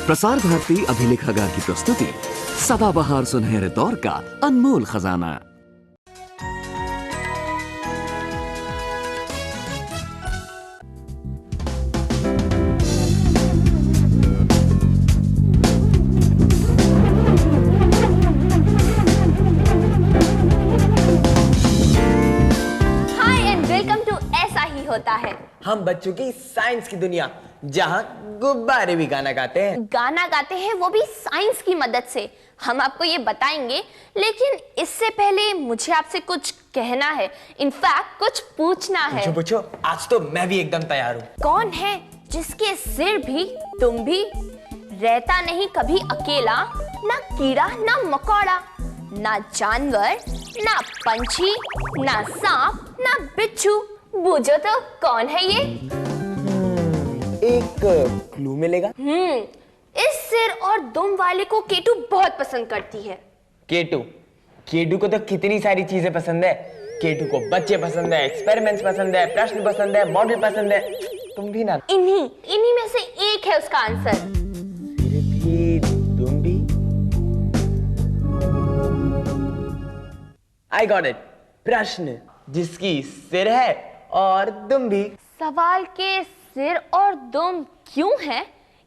प्रसार भारती अभिलेखागार की प्रस्तुति सदाबहार सुनहरे दौर का अनमोल खजाना। होता है हम बच्चों की साइंस की दुनिया, जहां गुब्बारे भी गाना गाते हैं वो भी साइंस की मदद से। हम आपको ये बताएंगे, लेकिन इससे पहले मुझे आपसे कुछ कहना है, इनफैक्ट कुछ पूछना है। पूछो, आज तो मैं भी एकदम तैयार हूँ। कौन है जिसके सिर भी तुम भी, रहता नहीं कभी अकेला, ना कीड़ा ना मकोड़ा, ना जानवर ना पंछी, ना सांप ना बिच्छू, बूझो तो कौन है ये? एक क्लू मिलेगा? इस सिर और दुम वाले को केटू बहुत पसंद करती है। केटू को तो कितनी सारी चीजें पसंद है। केटू को बच्चे पसंद है, एक्सपेरिमेंट्स पसंद है, प्रश्न पसंद है, मॉडल पसंद है। तुम भी ना? इन्हीं में से एक है उसका आंसर। फिर भी तुम भी? I got it। प्रश्न जिसकी सिर है और दुम भी। सवाल के सिर और दुम क्यों है,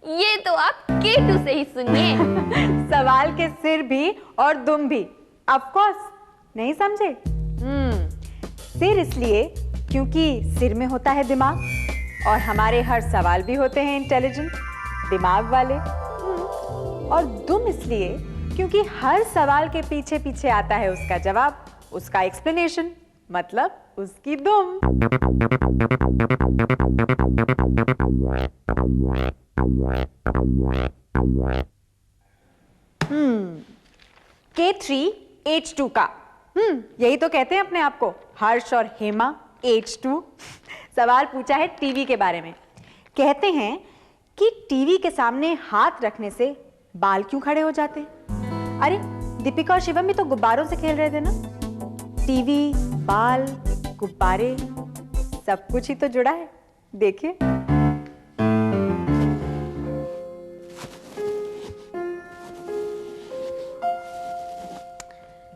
ये तो आप केटू से ही सुनिए। सवाल के सिर भी और दुम भी, ऑफ कोर्स, नहीं समझे? सिर इसलिए क्योंकि सिर में होता है दिमाग, और हमारे हर सवाल भी होते हैं इंटेलिजेंट, दिमाग वाले। और दुम इसलिए क्योंकि हर सवाल के पीछे पीछे आता है उसका जवाब, उसका एक्सप्लेनेशन, मतलब उसकी दुम। K3H2 का यही तो कहते हैं अपने आप को, हर्ष और हेमा H2। सवाल पूछा है टीवी के बारे में। कहते हैं कि टीवी के सामने हाथ रखने से बाल क्यों खड़े हो जाते हैं? अरे दीपिका और शिवम भी तो गुब्बारों से खेल रहे थे ना। टीवी, बाल, गुब्बारे, सब कुछ ही तो जुड़ा है, देखिए।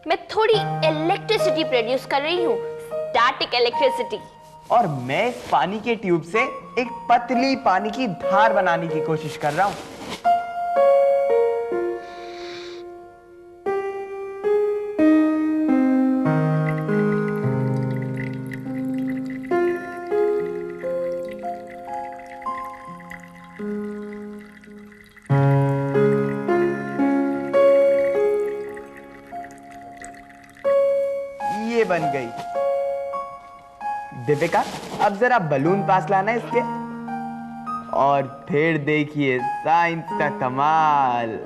मैं थोड़ी इलेक्ट्रिसिटी प्रोड्यूस कर रही हूँ, स्टैटिक इलेक्ट्रिसिटी। और मैं इस पानी के ट्यूब से एक पतली पानी की धार बनाने की कोशिश कर रहा हूँ। ये बन गई। दीपिका, अब जरा बलून पास लाना इसके, और फिर देखिए साइंस का कमाल।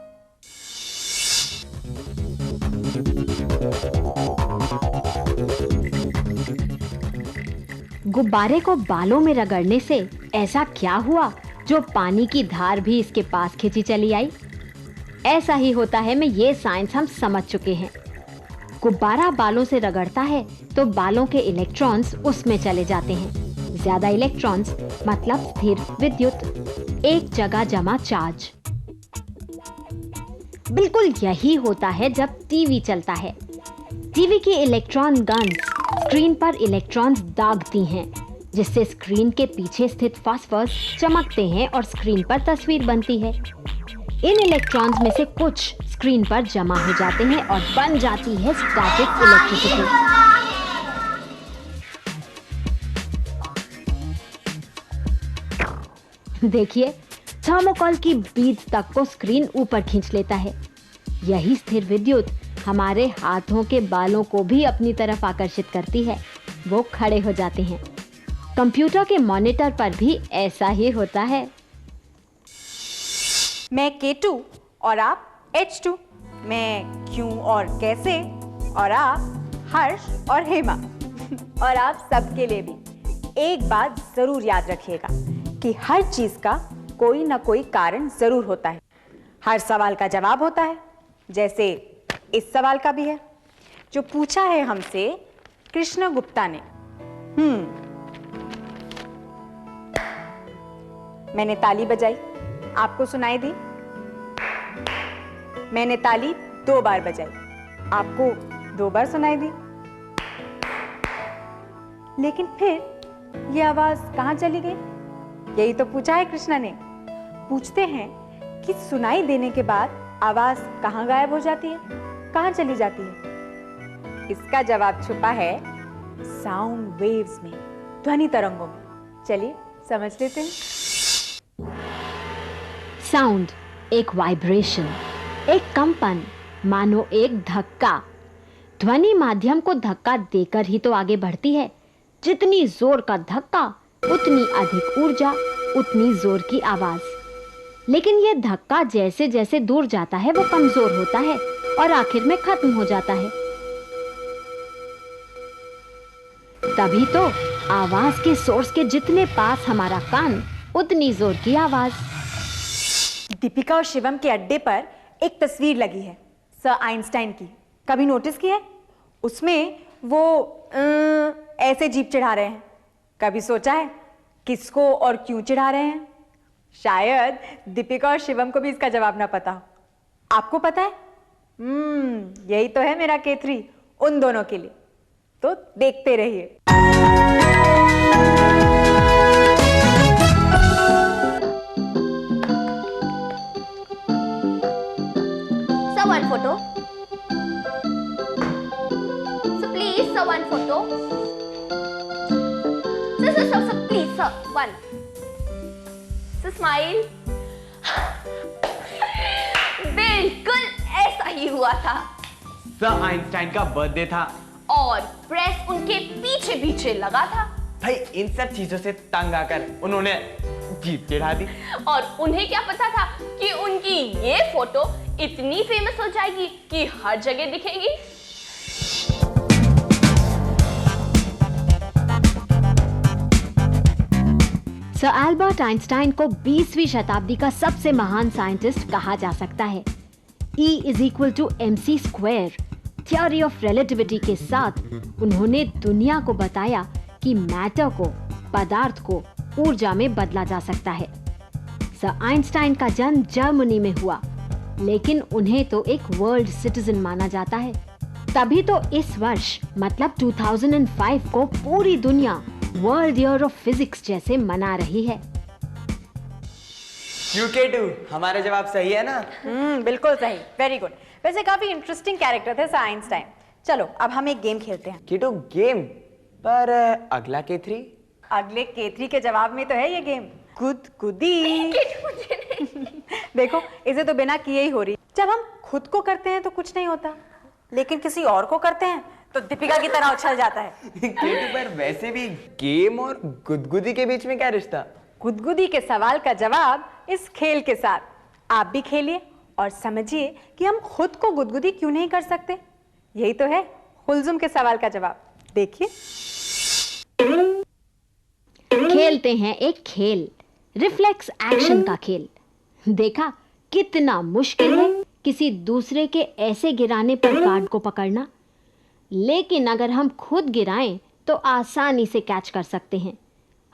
गुब्बारे को बालों में रगड़ने से ऐसा क्या हुआ जो पानी की धार भी इसके पास खींची चली आई? ऐसा ही होता है, में ये साइंस हम समझ चुके हैं। गुब्बारा बालों से रगड़ता है तो बालों के इलेक्ट्रॉन्स उसमें चले जाते हैं। ज्यादा इलेक्ट्रॉन्स मतलब स्थिर विद्युत, एक जगह जमा चार्ज। बिल्कुल यही होता है जब टीवी चलता है। टीवी की इलेक्ट्रॉन गन्स स्क्रीन पर इलेक्ट्रॉन्स दागती हैं, जिससे स्क्रीन के पीछे स्थित फास्फर्स चमकते हैं और स्क्रीन पर तस्वीर बनती है। इन इलेक्ट्रॉन्स में से कुछ स्क्रीन पर जमा हो जाते हैं और बन जाती है स्टैटिक इलेक्ट्रिसिटी। देखिए, थर्मोकोल की बीज तक को स्क्रीन ऊपर खींच लेता है। यही स्थिर विद्युत हमारे हाथों के बालों को भी अपनी तरफ आकर्षित करती है, वो खड़े हो जाते हैं। कंप्यूटर के मॉनिटर पर भी ऐसा ही होता है। मैं K2 और आप H2, मैं क्यों और कैसे, और आप हर्ष और हेमा। और आप सबके लिए भी एक बात जरूर याद रखिएगा कि हर चीज का कोई ना कोई कारण जरूर होता है। हर सवाल का जवाब होता है, जैसे इस सवाल का भी है, जो पूछा है हमसे कृष्ण गुप्ता ने। मैंने ताली बजाई, आपको सुनाई दी, मैंने ताली 2 बार बजाई, आपको 2 बार सुनाई दी, लेकिन फिर ये आवाज कहां चली गई? यही तो पूछा है कृष्णा ने। पूछते हैं कि सुनाई देने के बाद आवाज कहां गायब हो जाती है, कहां चली जाती है? इसका जवाब छुपा है साउंड वेव्स में, ध्वनि तरंगों में। चलिए समझ लेते हैं। साउंड एक वाइब्रेशन, एक कंपन, मानो एक धक्का। ध्वनि माध्यम को धक्का देकर ही तो आगे बढ़ती है। जितनी जोर का धक्का उतनी अधिक ऊर्जा, उतनी जोर की आवाज। लेकिन यह धक्का जैसे जैसे दूर जाता है वो कमजोर होता है और आखिर में खत्म हो जाता है। तभी तो आवाज के सोर्स के जितने पास हमारा कान, उतनी जोर की आवाज। दीपिका और शिवम के अड्डे पर एक तस्वीर लगी है सर आइंस्टाइन की। कभी नोटिस की है? उसमें वो ऐसे जीभ चढ़ा रहे हैं। कभी सोचा है किसको और क्यों चढ़ा रहे हैं? शायद दीपिका और शिवम को भी इसका जवाब ना पता हो। आपको पता है? यही तो है मेरा K3 उन दोनों के लिए। तो देखते रहिए। Sir, one photo. So please, sir, one photo. Sir, please, sir, one. So smile. बिल्कुल ऐसा ही हुआ था। सर आइंस्टाइन का बर्थडे था और प्रेस उनके पीछे पीछे लगा था। भाई इन सब चीजों से तंग आकर उन्होंने जीभ चढ़ा दी। और उन्हें क्या पता था कि उनकी ये फोटो इतनी फेमस हो जाएगी कि हर जगह दिखेगी। सर एल्बर्ट आइंस्टाइन को 20वीं शताब्दी का सबसे महान साइंटिस्ट कहा जा सकता है। E = mc², theory of relativity के साथ उन्होंने दुनिया को बताया कि मैटर को, पदार्थ को ऊर्जा में बदला जा सकता है। सर आइंस्टाइन का जन्म जर्मनी में हुआ, लेकिन उन्हें तो एक वर्ल्ड सिटीजन माना जाता है। तभी तो इस वर्ष मतलब 2005 को पूरी दुनिया वर्ल्ड ईयर ऑफ फिजिक्स जैसे मना रही है। K2, हमारा जवाब सही है ना? बिल्कुल सही, वेरी गुड। वैसे काफी इंटरेस्टिंग कैरेक्टर थे सर आइंस्टाइन। चलो अब हम एक गेम खेलते हैं। K2 गेम, पर अगला K3? अगले K3 के जवाब में तो है ये गेम, गुदगुदी। देखो इसे तो बिना किए ही हो रही। जब हम खुद को करते हैं तो कुछ नहीं होता, लेकिन किसी और को करते हैं तो दीपिका की तरह उछल जाता है। K2 पर वैसे भी गेम और गुदगुदी के बीच में क्या रिश्ता? गुदगुदी के सवाल का जवाब इस खेल के साथ। आप भी खेलिए और समझिए कि हम खुद को गुदगुदी क्यों नहीं कर सकते। यही तो है हुलजुम के सवाल का जवाब। देखिए, खेलते हैं एक खेल, रिफ्लेक्स एक्शन का खेल। देखा कितना मुश्किल है किसी दूसरे के ऐसे गिराने पर कार्ड को पकड़ना, लेकिन अगर हम खुद गिराएं तो आसानी से कैच कर सकते हैं।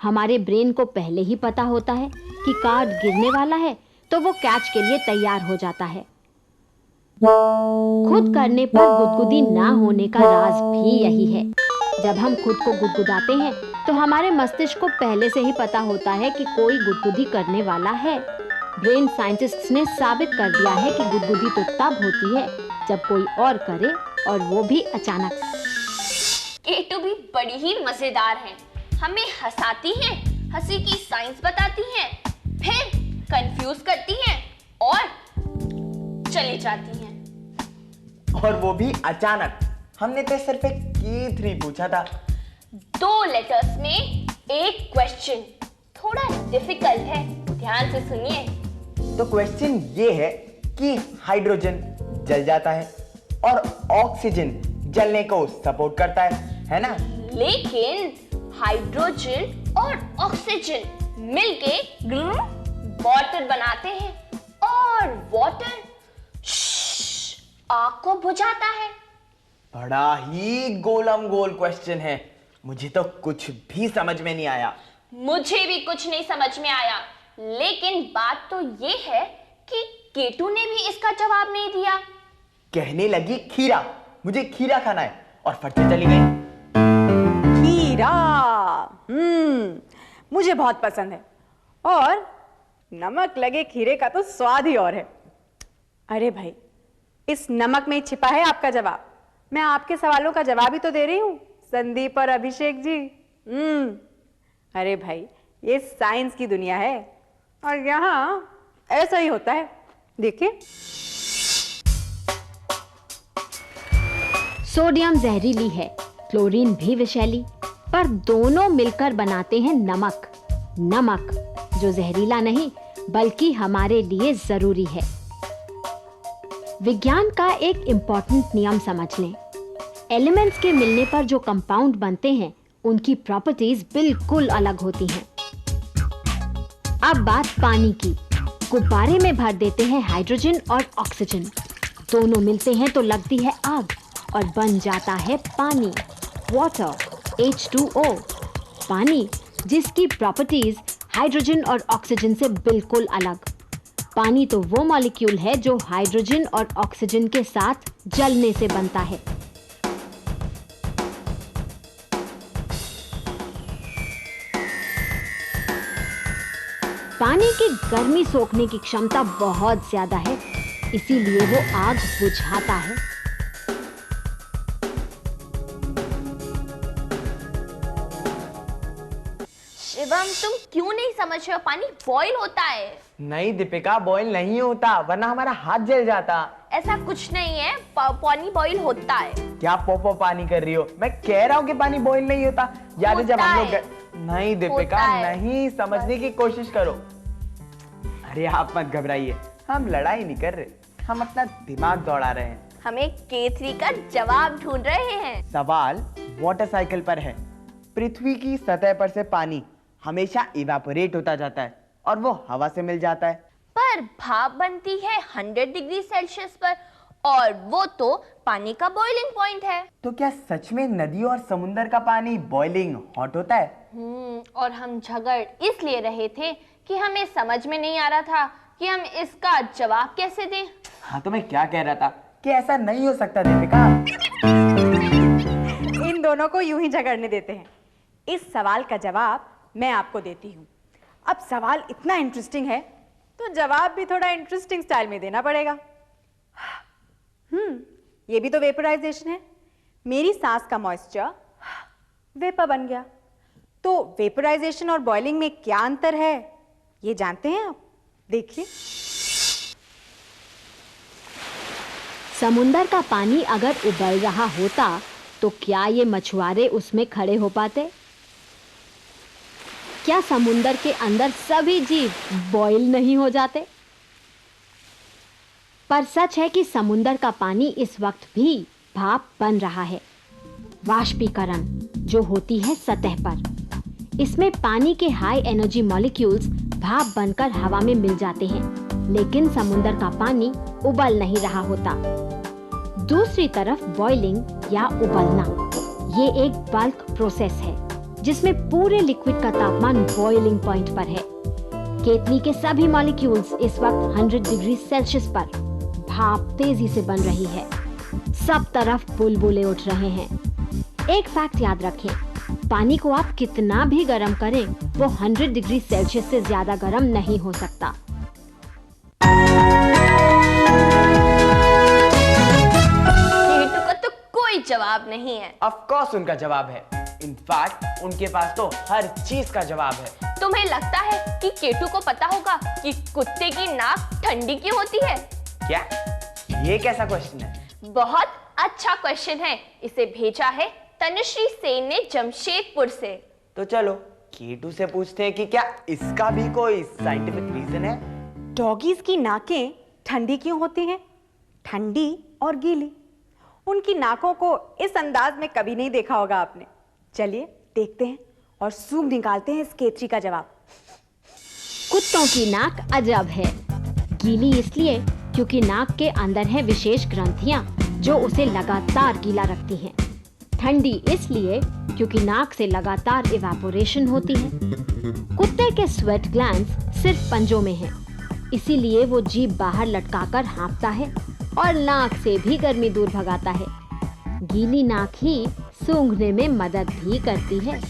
हमारे ब्रेन को पहले ही पता होता है कि कार्ड गिरने वाला है, तो वो कैच के लिए तैयार हो जाता है। खुद करने पर गुदगुदी ना होने का राज भी यही है। जब हम खुद को गुदगुदाते हैं तो हमारे मस्तिष्क को पहले से ही पता होता है कि कोई गुदगुदी करने वाला है। ब्रेन साइंटिस्ट्स ने साबित कर दिया है कि गुदगुदी तो तब होती है जब कोई और करे, और वो भी अचानक। K2 भी बड़ी ही मजेदार है। हमें हंसाती हैं, हंसी की साइंस बताती हैं, फिर कंफ्यूज करती हैं और चली जाती हैं। और वो भी अचानक। हमने तो सिर्फ एक K3 पूछा था। 2 लेटर्स में एक क्वेश्चन, थोड़ा डिफिकल्ट है, ध्यान से सुनिए। तो क्वेश्चन ये है कि हाइड्रोजन जल जाता है और ऑक्सीजन जलने को सपोर्ट करता है ना? लेकिन हाइड्रोजन और ऑक्सीजन मिलके वाटर बनाते हैं और वाटर आग को बुझाता है। बड़ा ही गोलम गोल क्वेश्चन है, मुझे तो कुछ भी समझ में नहीं आया। मुझे भी कुछ नहीं समझ में आया, लेकिन बात तो ये है कि केटू ने भी इसका जवाब नहीं दिया। कहने लगी खीरा, मुझे खीरा खाना है और फट से चली गई। खीरा मुझे बहुत पसंद है और नमक लगे खीरे का तो स्वाद ही और है। अरे भाई, इस नमक में ही छिपा है आपका जवाब। मैं आपके सवालों का जवाब ही तो दे रही हूं संदीप और अभिषेक जी। अरे भाई, ये साइंस की दुनिया है और यहां ऐसा ही होता है। देखिए, सोडियम जहरीली है, क्लोरीन भी विषैली, पर दोनों मिलकर बनाते हैं नमक। नमक जो जहरीला नहीं बल्कि हमारे लिए जरूरी है। विज्ञान का एक इम्पॉर्टेंट नियम समझ लें। एलिमेंट्स के मिलने पर जो कंपाउंड बनते हैं उनकी प्रॉपर्टीज बिल्कुल अलग होती हैं। अब बात पानी की। गुब्बारे में भर देते हैं हाइड्रोजन और ऑक्सीजन, दोनों मिलते हैं तो लगती है आग और बन जाता है पानी, वाटर, H2O। पानी जिसकी प्रॉपर्टीज हाइड्रोजन और ऑक्सीजन से बिल्कुल अलग। पानी तो वो मॉलिक्यूल है जो हाइड्रोजन और ऑक्सीजन के साथ जलने से बनता है। पानी की गर्मी सोखने की क्षमता बहुत ज्यादा है, इसीलिए वो आग बुझाता है। शिवम, तुम क्यों नहीं समझ रहे हो? पानी बॉईल होता है। नहीं दीपिका, बॉईल नहीं होता, वरना हमारा हाथ जल जाता। ऐसा कुछ नहीं है, पानी बॉईल होता है। क्या पोपो पानी कर रही हो? मैं कह रहा हूँ कि पानी बॉईल नहीं होता। याद है जब हम लोग नहीं दीपिका, नहीं समझने की कोशिश करो। अरे आप मत घबराइए, हम लड़ाई नहीं कर रहे, हम अपना दिमाग दौड़ा रहे हैं। हमें K3 का जवाब ढूंढ रहे हैं। सवाल वाटर साइकिल पर है। पृथ्वी की सतह पर से पानी हमेशा इवेपोरेट होता जाता है और वो हवा से मिल जाता है। पर भाप बनती है 100 डिग्री सेल्सियस पर और वो तो पानी का बॉइलिंग पॉइंट है। तो क्या सच में नदी और समुंदर का पानी बॉइलिंग हॉट होता है? और हम झगड़ इसलिए रहे थे कि हमें समझ में नहीं आ रहा था कि हम इसका जवाब कैसे दें। हाँ, तो मैं क्या कह रहा था कि ऐसा नहीं हो सकता दीपिका। इन दोनों को यूं ही झगड़ने देते हैं। इस सवाल का जवाब मैं आपको देती हूँ। अब सवाल इतना इंटरेस्टिंग है तो जवाब भी थोड़ा इंटरेस्टिंग स्टाइल में देना पड़ेगा। ये भी तो वेपराइजेशन है। मेरी सांस का मॉइस्चर वेपर बन गया। तो वेपराइजेशन और बॉइलिंग में क्या अंतर है ये जानते हैं आप? देखिए, समुंदर का पानी अगर उबल रहा होता तो क्या ये मछुआरे उसमें खड़े हो पाते? क्या समुंदर के अंदर सभी जीव बॉईल नहीं हो जाते? पर सच है कि समुंदर का पानी इस वक्त भी भाप बन रहा है। वाष्पीकरण जो होती है सतह पर, इसमें पानी के हाई एनर्जी मॉलिक्यूल्स भाप बनकर हवा में मिल जाते हैं, लेकिन समुंदर का पानी उबल नहीं रहा होता। दूसरी तरफ बॉइलिंग या उबलना, ये एक बल्क प्रोसेस है जिसमें पूरे लिक्विड का तापमान बॉइलिंग पॉइंट पर है। केतली के सभी मॉलिक्यूल्स इस वक्त 100 डिग्री सेल्सियस पर भाप तेजी से बन रही है। सब तरफ बुलबुले उठ रहे हैं। एक फैक्ट याद रखें, पानी को आप कितना भी गर्म करें वो 100 डिग्री सेल्सियस से ज्यादा गर्म नहीं हो सकता। केटू का तो कोई जवाब नहीं है। ऑफ कोर्स उनका जवाब है। इनफैक्ट उनके पास तो हर चीज का जवाब है। तुम्हें लगता है कि केटू को पता होगा कि कुत्ते की नाक ठंडी क्यों होती है? क्या ये कैसा क्वेश्चन है? बहुत अच्छा क्वेश्चन है। इसे भेजा है तनुश्री सेन ने जमशेदपुर से। तो चलो केटू से पूछते हैं कि क्या इसका भी कोई साइंटिफिक रीजन है। डॉगीज की नाकें ठंडी क्यों होती हैं? ठंडी और गीली। उनकी नाकों को इस अंदाज में कभी नहीं देखा होगा आपने। चलिए देखते हैं और सूंघ निकालते हैं इस केतली का जवाब। कुत्तों की नाक अजब है। गीली इसलिए क्योंकि नाक के अंदर है विशेष ग्रंथियां जो उसे लगातार गीला रखती हैं। ठंडी इसलिए क्योंकि नाक से लगातार इवेपोरेशन होती है। कुत्ते के स्वेट ग्लैंड्स सिर्फ पंजों में हैं। इसीलिए वो जीभ बाहर लटकाकर हाँफता है और नाक से भी गर्मी दूर भगाता है। गीली नाक ही सूंघने में मदद भी करती है।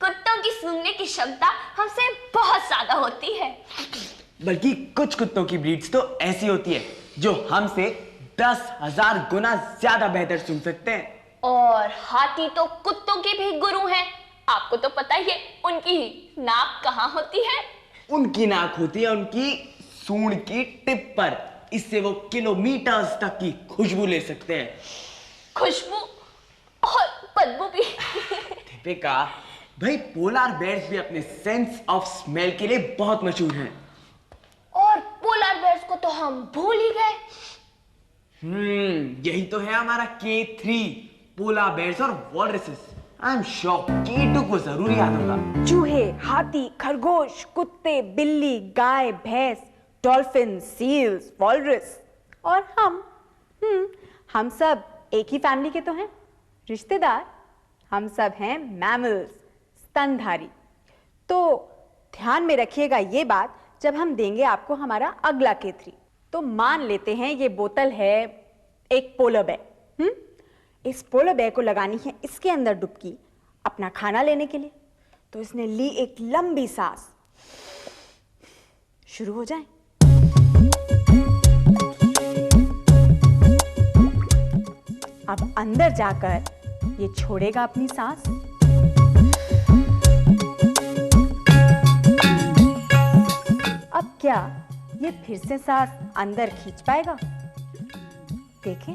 कुत्तों की सूंघने की क्षमता हमसे बहुत ज्यादा होती है। बल्कि कुछ कुत्तों की ब्रीड्स तो ऐसी होती है जो हमसे 10,000 गुना ज्यादा बेहतर सूंघ सकते हैं। और हाथी तो कुत्तों के भी गुरु हैं। आपको तो पता ही है उनकी नाक कहाँ होती है। उनकी नाक होती है उनकी सूंड की टिप पर। इससे वो किलोमीटर्स तक की खुशबू ले सकते हैं। खुशबू और बदबू भी। दीपिका, भाई पोलार बेयर्स भी अपने सेंस ऑफ स्मेल के लिए बहुत मशहूर हैं। और पोलार बेयर्स को तो हम भूल ही गए। यही तो है हमारा K3, पोलार बेयर्स और वॉलरसेस। आई एम श्योर K2 को जरूर याद होगा। चूहे, हाथी, खरगोश, कुत्ते, बिल्ली, गाय, भैंस, डॉल्फिन, सील्स, वॉलरस और हम सब एक ही फैमिली के तो हैं, रिश्तेदार। हम सब हैं मैमल्स, स्तनधारी। तो ध्यान में रखिएगा ये बात जब हम देंगे आपको हमारा अगला K3। तो मान लेते हैं ये बोतल है एक पोलर बेयर। इस पोलर बेयर को लगानी है इसके अंदर डुबकी अपना खाना लेने के लिए। तो इसने ली एक लंबी सांस। शुरू हो जाए। अब अंदर जाकर ये छोड़ेगा अपनी सांस। अब क्या ये फिर से सांस अंदर खींच पाएगा? देखें।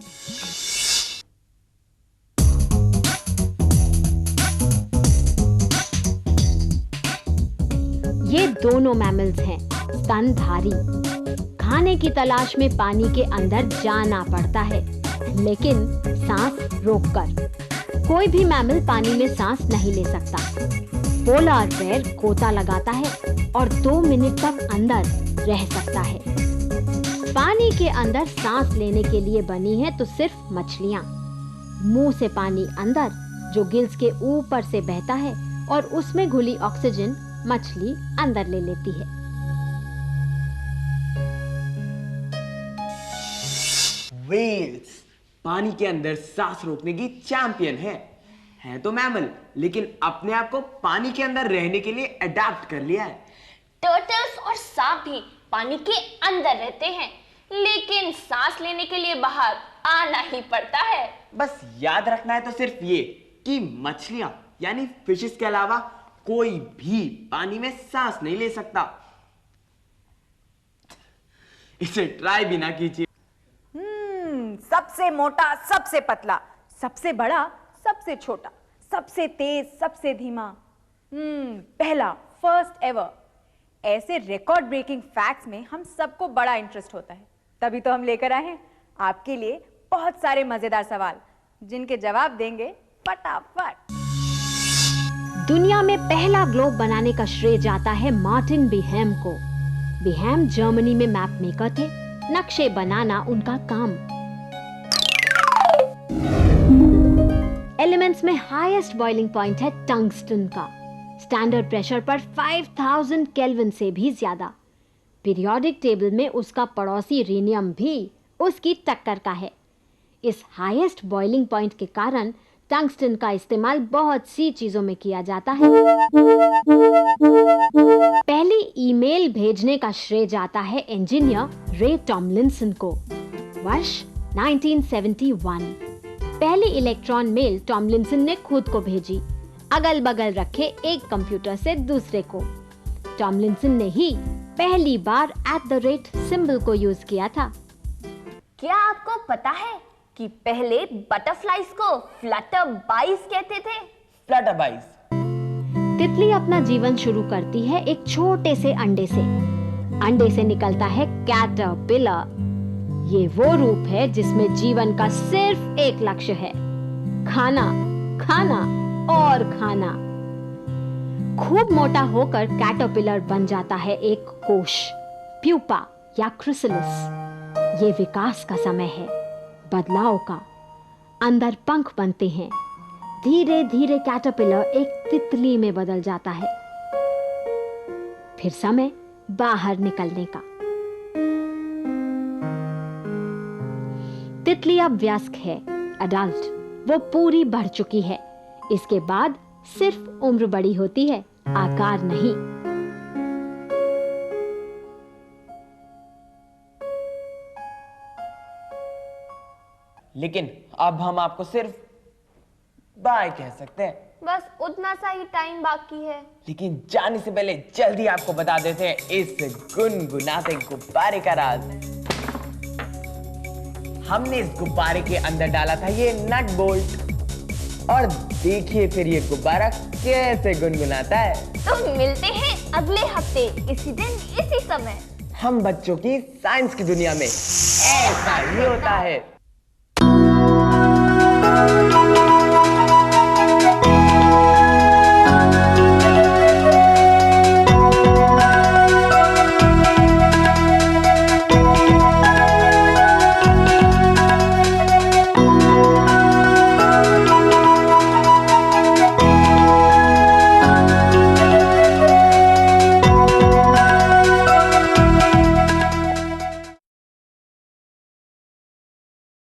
ये दोनों मैमल्स हैं स्तनधारी। खाने की तलाश में पानी के अंदर जाना पड़ता है, लेकिन सांस रोककर। कोई भी मैमल पानी में सांस नहीं ले सकता। पोलार बेयर गोता लगाता है और 2 मिनट तक अंदर रह सकता है। पानी के अंदर सांस लेने के लिए बनी है तो सिर्फ मछलियां। मुंह से पानी अंदर जो गिल्स के ऊपर से बहता है और उसमें घुली ऑक्सीजन मछली अंदर ले लेती है। व्हेल्स पानी के अंदर सांस रोकने की चैंपियन है तो मैमल, लेकिन अपने आप को पानी के अंदर रहने के लिए अडैप्ट कर लिया है। टर्टल्स और सांप भी पानी के अंदर रहते हैं, लेकिन सांस लेने के लिए बाहर आना ही पड़ता है। बस याद रखना है तो सिर्फ ये कि मछलियां यानी फिशेस के अलावा कोई भी पानी में सांस नहीं ले सकता। इसे ट्राई भी ना कीजिए। सबसे मोटा, सबसे पतला, सबसे बड़ा, सबसे छोटा, सबसे तेज, सबसे धीमा। पहला, फर्स्ट एवर। ऐसे रिकॉर्ड ब्रेकिंग फैक्ट्स में हम सबको बड़ा इंटरेस्ट होता है, तभी तो हम लेकर आए हैं आपके लिए बहुत सारे मजेदार सवाल, जिनके जवाब देंगे फटाफट। दुनिया में पहला ग्लोब बनाने का श्रेय जाता है मार्टिन बीहेम को। बीहेम जर्मनी में मैप मेकर थे। नक्शे बनाना उनका काम। एलिमेंट्स में हाईएस्ट बॉइलिंग पॉइंट है टंगस्टन का। स्टैंडर्ड प्रेशर पर 5000 केल्विन से भी ज्यादा। पीरियोडिक टेबल में उसका पड़ोसी रीनियम भी उसकी टक्कर का है। इस हाईएस्ट बॉइलिंग पॉइंट के कारण टंगस्टन का इस्तेमाल बहुत सी चीजों में किया जाता है। पहली ईमेल भेजने का श्रेय जाता है इंजीनियर रे टॉमलिंसन को। वर्ष 1971। पहली इलेक्ट्रॉन मेल टॉमलिंसन ने खुद को भेजी, अगल बगल रखे एक कंप्यूटर से दूसरे को। टॉमलिंसन ने ही पहली बार @ सिंबल को यूज किया था। क्या आपको पता है कि पहले बटरफ्लाइज को फ्लटरबाइज कहते थे? फ्लटरबाइज। तितली अपना जीवन शुरू करती है एक छोटे से अंडे से। अंडे से निकलता है कैटरपिलर। ये वो रूप है जिसमें जीवन का सिर्फ एक लक्ष्य है, खाना, खाना और खाना। खूब मोटा होकर कैटरपिलर बन जाता है एक कोश, प्यूपा या क्रिसलिस। ये विकास का समय है, बदलाव का। अंदर पंख बनते हैं, धीरे धीरे कैटरपिलर एक तितली में बदल जाता है। फिर समय बाहर निकलने का। तितली अब वयस्क है, अडल्ट, वो पूरी बढ़ चुकी है। इसके बाद सिर्फ उम्र बड़ी होती है, आकार नहीं। लेकिन अब हम आपको सिर्फ बाय कह सकते हैं। बस उतना सा ही टाइम बाकी है। लेकिन जाने से पहले जल्दी आपको बता देते हैं इस गुनगुनाते गुब्बारे का राज। हमने इस गुब्बारे के अंदर डाला था ये नट बोल्ट, और देखिए फिर ये गुब्बारा कैसे गुनगुनाता है। तो मिलते हैं अगले हफ्ते इसी दिन इसी समय। हम बच्चों की साइंस की दुनिया में ऐसा ही होता है।